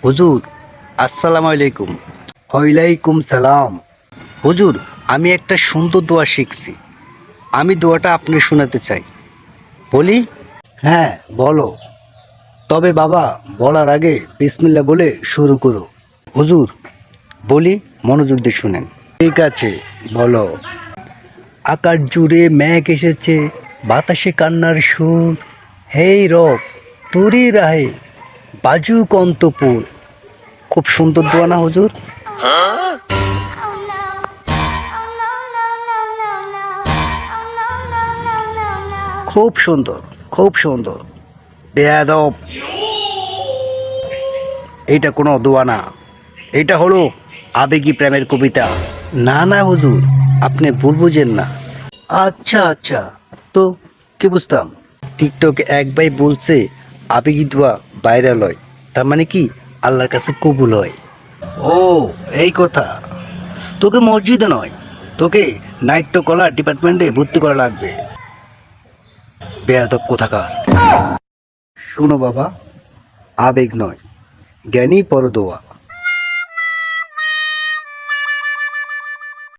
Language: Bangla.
হুজুর, আসসালামু আলাইকুম। ওয়ালাইকুম সালাম। হুজুর, আমি একটা সুন্দর দোয়া শিখছি। আমি দোয়াটা আপনি শোনাতে চাই। বলি? হ্যাঁ, বলো। তবে বাবা, বলার আগে বিসমিল্লাহ বলে শুরু করো। হুজুর, বলি, মনোযোগ দিয়ে শুনেন। ঠিক আছে, বলো। আকাশ জুড়ে মেঘ এসেছে, বাতাসে কান্নার সুর। হেই রব, তোরই রাহে বাজুক অন্তপুর। খুব সুন্দর দোয়া না হুজুর? খুব সুন্দর, খুব সুন্দর। বেয়াদব, এইটা কোনো দোয়া না, এটা হলো আবেগী প্রেমের কবিতা। না না হুজুর, আপনি ভুল বুঝেন না। আচ্ছা আচ্ছা, তো কি বুঝতাম? টিকটকে এক ভাই বলছে আবেগী দোয়া ভাইরাল হয়, তার মানে কি আল্লাহর কাছে কবুল হয়। ও, এই কথা। তোকে মসজিদে নয়, তোকে নাট্যকলা ডিপার্টমেন্টে ভর্তি করা লাগবে। বেয়াদব কোথাকার। শোনো বাবা, আবেগ নয়, জ্ঞানী পরদোয়া।